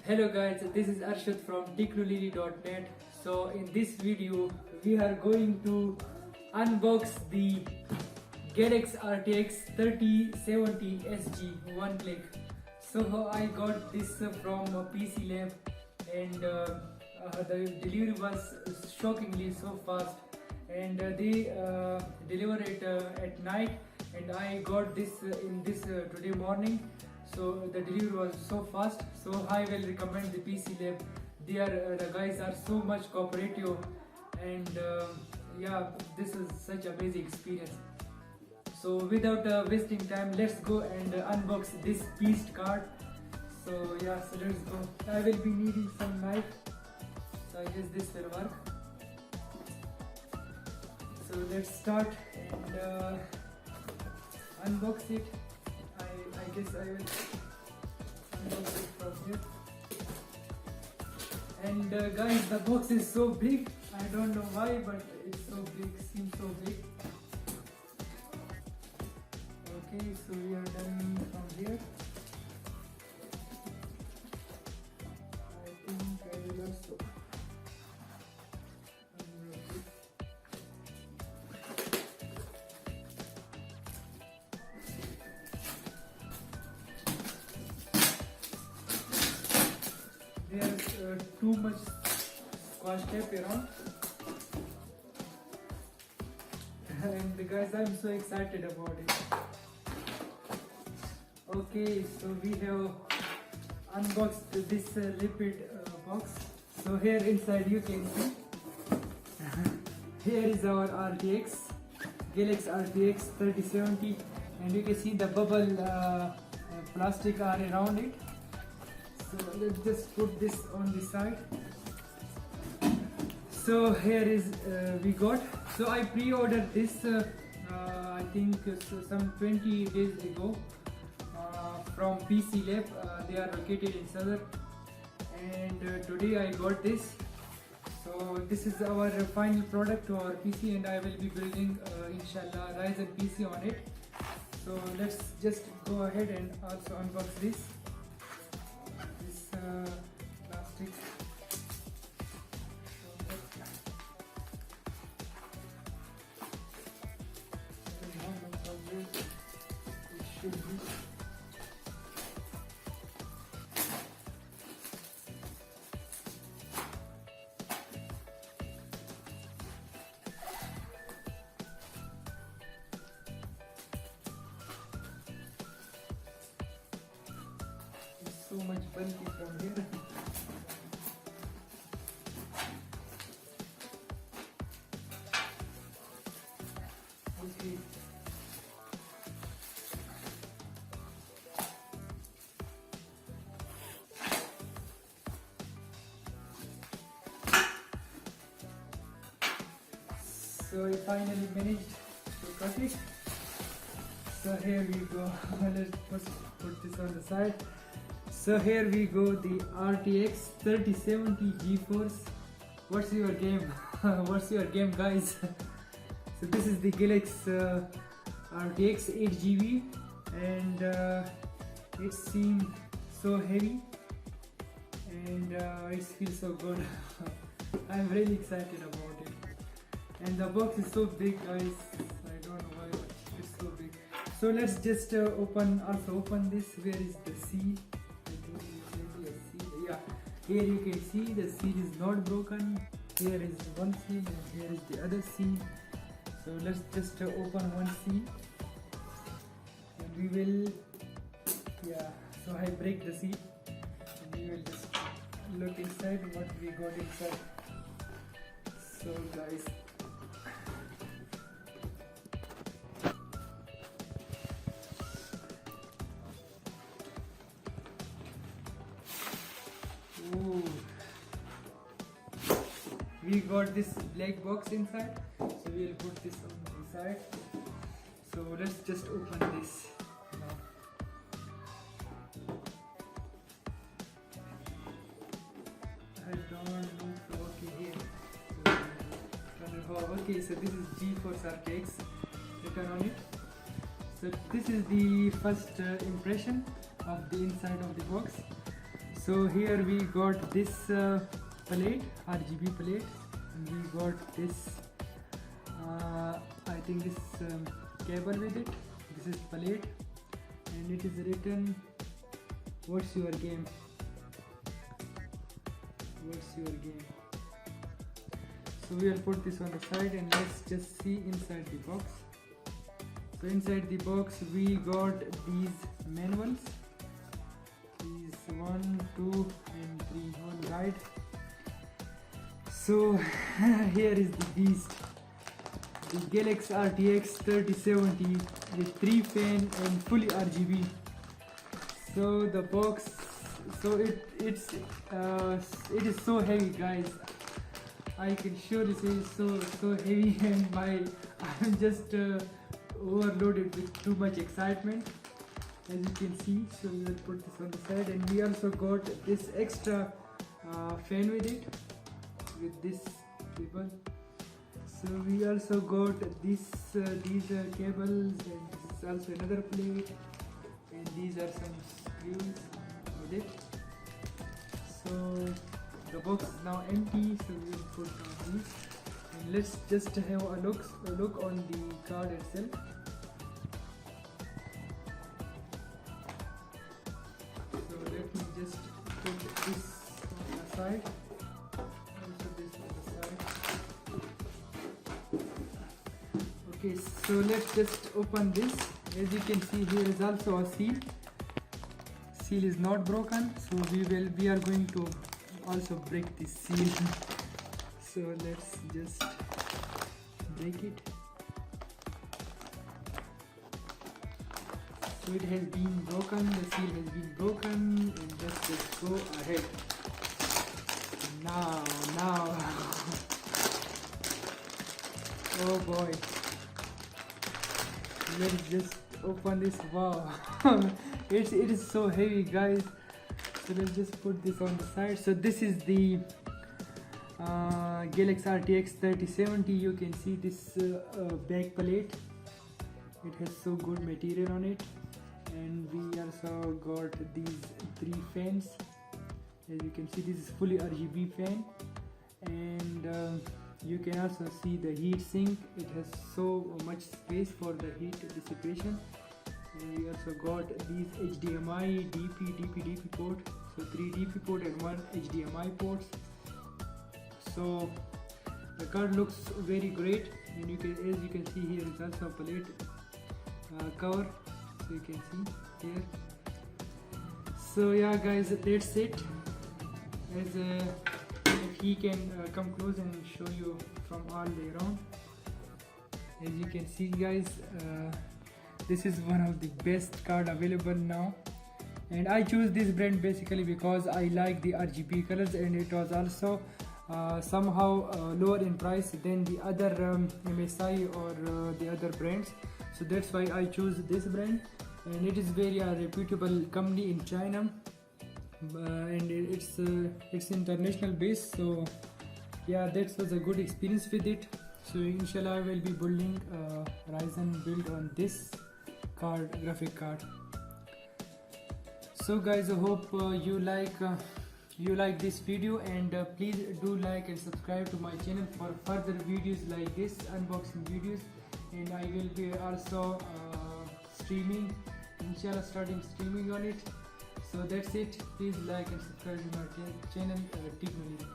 Hello guys, this is Arshad from technology.net. So in this video we are going to unbox the GALAX RTX 3070 SG one click. So I got this from PC Lab and the delivery was shockingly so fast, and they deliver it at night, and I got this in this today morning. So the delivery was so fast, so I will recommend the PC Lab. They are the guys are so much cooperative, and yeah, this is such amazing experience. So without wasting time, let's go and unbox this beast card. So yeah, so let's go. I will be needing some knife, so I guess this will work. So let's start and unbox it. I guess I will unbox it from here. And guys, the box is so big. I don't know why, but it's so big. Seems so big. Okay, so we are done from here. I think I will also unwrap it. There's too much scotch tape around. And guys, I'm so excited about it. Okay, so we have unboxed this lipid box. So here inside you can see, here is our RTX, GALAX RTX 3070, and you can see the bubble plastic are around it. So let's just put this on the side. So here is we got. So I pre-ordered this I think some 20 days ago from PC Lab. They are located in Southern, and today I got this. So this is our final product to our PC, and I will be building inshallah Ryzen PC on it. So let's just go ahead and also unbox this plastic. It should be. So much bulky from here. Okay. So I finally managed to cut it. So here we go. Let's first put this on the side. So here we go, the RTX 3070 GeForce. What's your game? What's your game, guys? So this is the GALAX RTX 8GB, and it seems so heavy, and it feels so good. I'm really excited about it. And the box is so big, guys. I don't know why, but it's so big. So let's just open this. Where is the seal? Yeah, here you can see the seal is not broken. Here is one seal and here is the other seal. So let's just open one seal, and we will, yeah, so I break the seal, and we will just look inside what we got inside. So guys, ooh, we got this black box inside, so we will put this on the side. So let's just open this now. I don't know. Okay, here. So, okay, so this is GeForce RTX written on it. So this is the first impression of the inside of the box. So here we got this plate, RGB plate, and we got this I think this cable with it. This is plate, and it is written, what's your game, what's your game. So we will put this on the side and let's just see inside the box. So inside the box we got these manuals, these 1, 2 and 3, one guide. So here is the beast, the GALAX RTX 3070 with 3 fan and fully RGB. So the box, so it is so heavy, guys. I can surely say it's so heavy, and I'm just overloaded with too much excitement, as you can see. So we will put this on the side, and we also got this extra fan with it, with this cable. So we also got these cables, and this is also another plate, and these are some screws with it. So the box is now empty, so we will put down these, and let's just have a look on the card itself. So let me just put this on the side, also this on the side. Okay, so let's just open this. As you can see, here is also a seal. Seal is not broken, so we are going to also break this seal. So let's just break it. So it has been broken, the seal has been broken, and let's go ahead. Now oh boy, let's just open this. Wow. it is so heavy, guys. So let's just put this on the side. So this is the GALAX RTX 3070. You can see this back plate. It has so good material on it, and we also got these 3 fans. As you can see, this is fully RGB fan, and you can also see the heat sink. It has so much space for the heat dissipation. And we also got these HDMI, DP port, so 3 DP port and 1 HDMI ports. So the card looks very great, and as you can see, here is also a plate cover, so you can see here. So yeah, guys, that's it. As if he can come close and show you from all the way around. As you can see, guys, this is one of the best card available now, and I choose this brand basically because I like the RGB colors, and it was also somehow lower in price than the other MSI or the other brands. So that's why I choose this brand, and it is very reputable company in China, and it's international based. So yeah, that was a good experience with it. So inshallah I will be building Ryzen build on this graphic card. So guys, I hope you like this video, and please do like and subscribe to my channel for further videos like this, unboxing videos, and I will be also streaming, inshallah starting streaming on it. So that's it. Please like and subscribe to my channel, Technology.